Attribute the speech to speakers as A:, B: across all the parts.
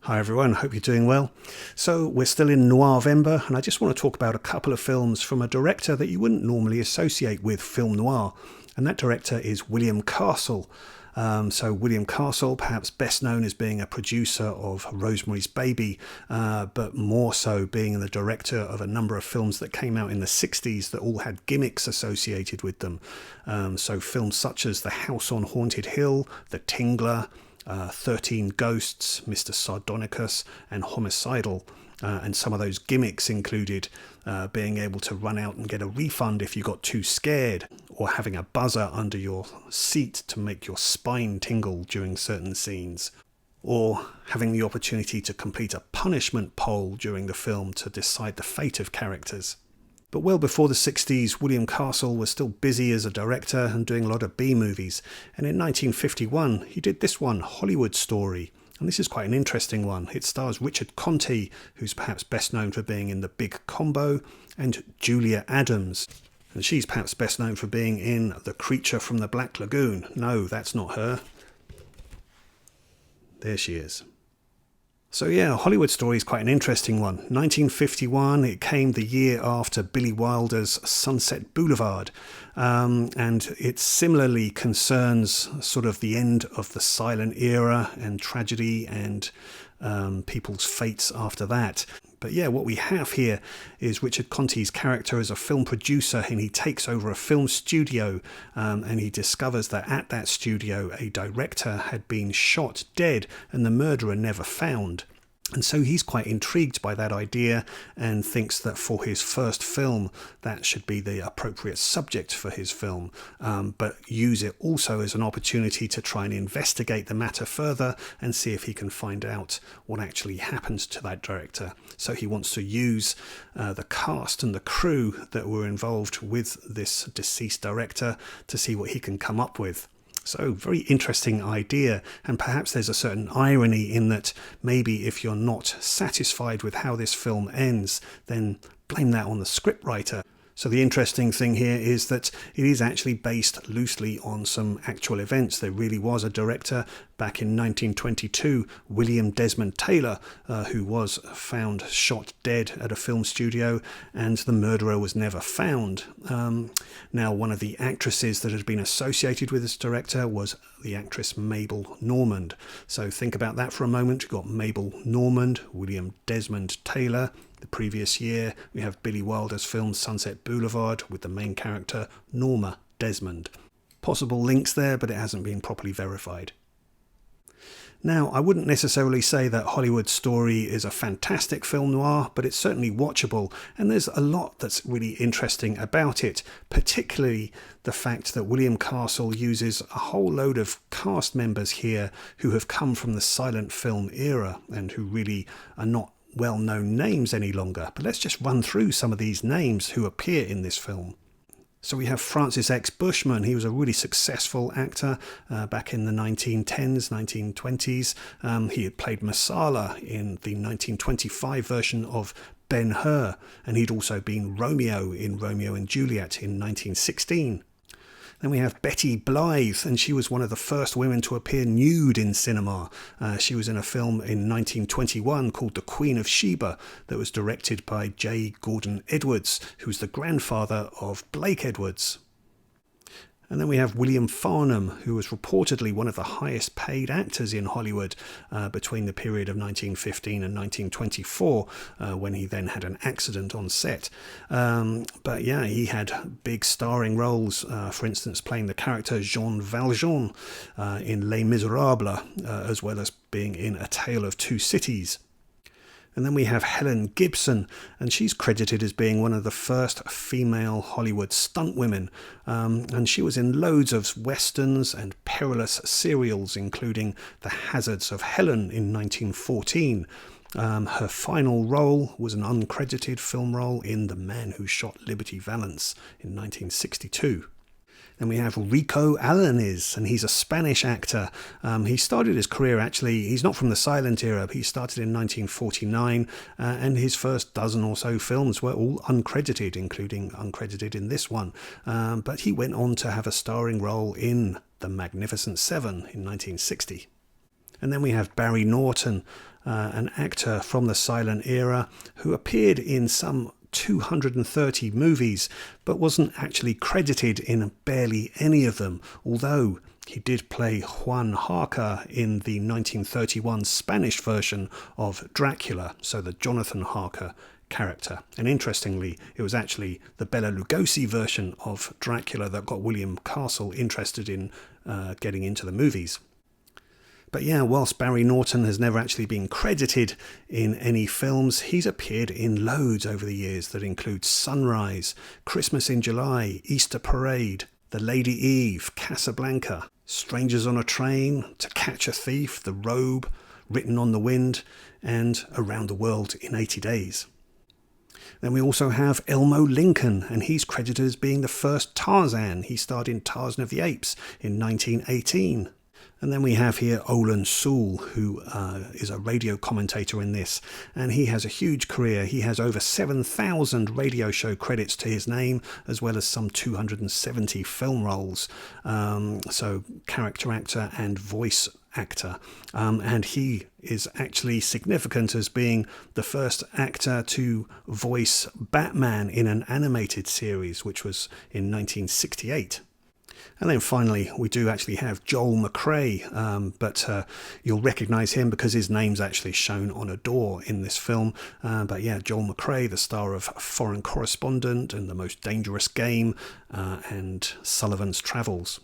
A: Hi everyone, hope you're doing well. So we're still in Noirvember, and I just want to talk about a couple of films from a director that you wouldn't normally associate with film noir, and that director is William Castle. So William Castle, perhaps best known as being a producer of Rosemary's Baby, but more so being the director of a number of films that came out in the 60s that all had gimmicks associated with them. So films such as The House on Haunted Hill, The Tingler, 13 Ghosts, Mr. Sardonicus, and Homicidal. And some of those gimmicks included being able to run out and get a refund if you got too scared, or having a buzzer under your seat to make your spine tingle during certain scenes, or having the opportunity to complete a punishment poll during the film to decide the fate of characters. But well before the 60s, William Castle was still busy as a director and doing a lot of B-movies. And in 1951, he did this one, Hollywood Story. And this is quite an interesting one. It stars Richard Conte, who's perhaps best known for being in The Big Combo, and Julia Adams. And she's perhaps best known for being in The Creature from the Black Lagoon. No, that's not her. There she is. So yeah, Hollywood Story is quite an interesting one. 1951, it came the year after Billy Wilder's Sunset Boulevard, and it similarly concerns sort of the end of the silent era and tragedy and people's fates after that. But yeah, what we have here is Richard Conte's character as a film producer, and he takes over a film studio, and he discovers that at that studio a director had been shot dead and the murderer never found. And so he's quite intrigued by that idea and thinks that for his first film that should be the appropriate subject for his film, but use it also as an opportunity to try and investigate the matter further and see if he can find out what actually happened to that director. So he wants to use the cast and the crew that were involved with this deceased director to see what he can come up with. So, very interesting idea, and perhaps there's a certain irony in that maybe if you're not satisfied with how this film ends, then blame that on the scriptwriter. So the interesting thing here is that it is actually based loosely on some actual events. There really was a director back in 1922, William Desmond Taylor, who was found shot dead at a film studio, and the murderer was never found. Now, one of the actresses that had been associated with this director was the actress Mabel Normand. So think about that for a moment. You've got Mabel Normand, William Desmond Taylor. The previous year, we have Billy Wilder's film Sunset Boulevard with the main character Norma Desmond. Possible links there, but it hasn't been properly verified. Now, I wouldn't necessarily say that Hollywood Story is a fantastic film noir, but it's certainly watchable, and there's a lot that's really interesting about it, particularly the fact that William Castle uses a whole load of cast members here who have come from the silent film era and who really are not well-known names any longer. But let's just run through some of these names who appear in this film. So we have Francis X. Bushman. He was a really successful actor back in the 1910s, 1920s. He had played Masala in the 1925 version of Ben-Hur, and he'd also been Romeo in Romeo and Juliet in 1916. Then we have Betty Blythe, and she was one of the first women to appear nude in cinema. She was in a film in 1921 called The Queen of Sheba that was directed by J. Gordon Edwards, who was the grandfather of Blake Edwards. And then we have William Farnham, who was reportedly one of the highest paid actors in Hollywood between the period of 1915 and 1924, when he then had an accident on set. But yeah, he had big starring roles, for instance, playing the character Jean Valjean in Les Miserables, as well as being in A Tale of Two Cities. And then we have Helen Gibson, and she's credited as being one of the first female Hollywood stunt women. And she was in loads of westerns and perilous serials, including The Hazards of Helen in 1914. Her final role was an uncredited film role in The Man Who Shot Liberty Valance in 1962. Then we have Rico Alanis, and he's a Spanish actor. He started his career, actually, he's not from the silent era, but he started in 1949, and his first dozen or so films were all uncredited, including uncredited in this one. But he went on to have a starring role in The Magnificent Seven in 1960. And then we have Barry Norton, an actor from the silent era who appeared in some 230 movies, but wasn't actually credited in barely any of them, although he did play Juan Harker in the 1931 Spanish version of Dracula, so the Jonathan Harker character. And interestingly, it was actually the Bela Lugosi version of Dracula that got William Castle interested in getting into the movies. But yeah, whilst Barry Norton has never actually been credited in any films, he's appeared in loads over the years that include Sunrise, Christmas in July, Easter Parade, The Lady Eve, Casablanca, Strangers on a Train, To Catch a Thief, The Robe, Written on the Wind, and Around the World in 80 Days. Then we also have Elmo Lincoln, and he's credited as being the first Tarzan. He starred in Tarzan of the Apes in 1918. And then we have here Olan Soule, who is a radio commentator in this, and he has a huge career. He has over 7,000 radio show credits to his name, as well as some 270 film roles. So character actor and voice actor. And he is actually significant as being the first actor to voice Batman in an animated series, which was in 1968. And then finally, we do actually have Joel McCrea, but you'll recognise him because his name's actually shown on a door in this film. But yeah, Joel McCrea, the star of Foreign Correspondent and The Most Dangerous Game and Sullivan's Travels.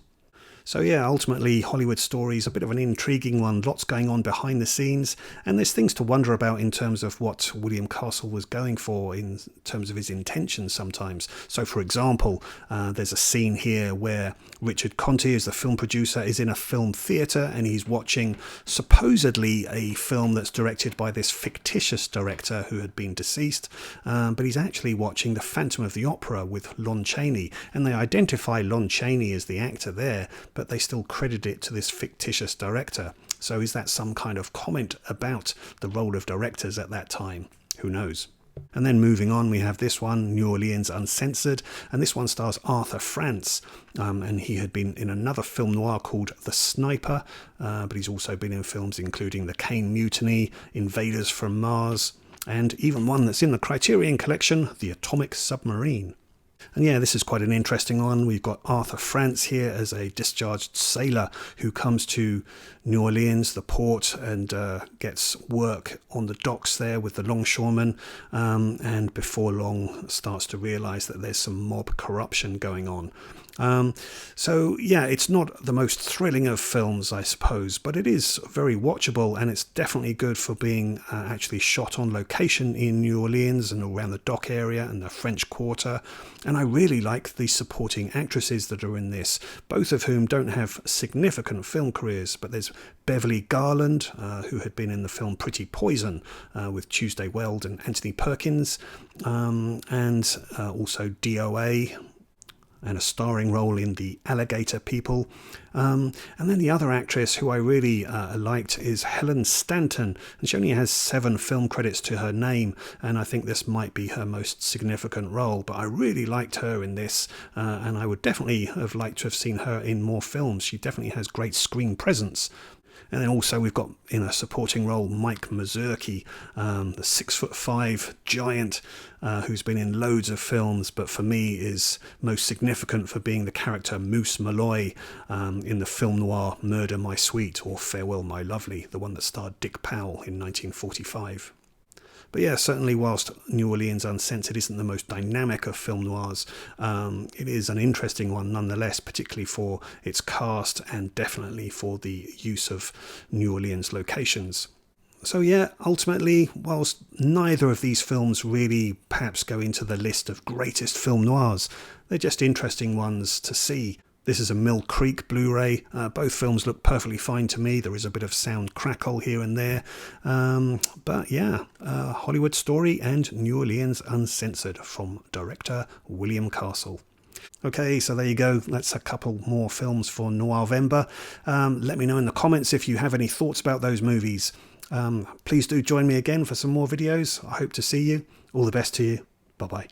A: So yeah, ultimately Hollywood Story is a bit of an intriguing one, lots going on behind the scenes, and there's things to wonder about in terms of what William Castle was going for in terms of his intentions sometimes. So for example, there's a scene here where Richard Conte, as the film producer, is in a film theatre and he's watching supposedly a film that's directed by this fictitious director who had been deceased, but he's actually watching The Phantom of the Opera with Lon Chaney, and they identify Lon Chaney as the actor there, but they still credit it to this fictitious director. So is that some kind of comment about the role of directors at that time? Who knows? And then moving on, we have this one, New Orleans Uncensored, and this one stars Arthur France, and he had been in another film noir called The Sniper, but he's also been in films including The Caine Mutiny, Invaders from Mars, and even one that's in the Criterion Collection, The Atomic Submarine. And yeah, this is quite an interesting one. We've got Arthur France here as a discharged sailor who comes to New Orleans, the port, and gets work on the docks there with the longshoremen, and before long starts to realise that there's some mob corruption going on. So yeah, it's not the most thrilling of films, I suppose, but it is very watchable, and it's definitely good for being actually shot on location in New Orleans and around the dock area and the French Quarter. And I really like the supporting actresses that are in this, both of whom don't have significant film careers, but there's Beverly Garland, who had been in the film Pretty Poison with Tuesday Weld and Anthony Perkins, and also DOA, and a starring role in The Alligator People. And then the other actress who I really liked is Helen Stanton, and she only has 7 film credits to her name, and I think this might be her most significant role, but I really liked her in this, and I would definitely have liked to have seen her in more films. She definitely has great screen presence. And then also we've got in a supporting role Mike Mazurki, the 6'5" giant who's been in loads of films, but for me is most significant for being the character Moose Malloy in the film noir Murder My Sweet or Farewell My Lovely, the one that starred Dick Powell in 1945. But yeah, certainly whilst New Orleans Uncensored isn't the most dynamic of film noirs, it is an interesting one nonetheless, particularly for its cast and definitely for the use of New Orleans locations. So yeah, ultimately, whilst neither of these films really perhaps go into the list of greatest film noirs, they're just interesting ones to see. This is a Mill Creek Blu-ray. Both films look perfectly fine to me. There is a bit of sound crackle here and there. But yeah, Hollywood Story and New Orleans Uncensored from director William Castle. Okay, so there you go. That's a couple more films for Noirvember. Let me know in the comments if you have any thoughts about those movies. Please do join me again for some more videos. I hope to see you. All the best to you. Bye-bye.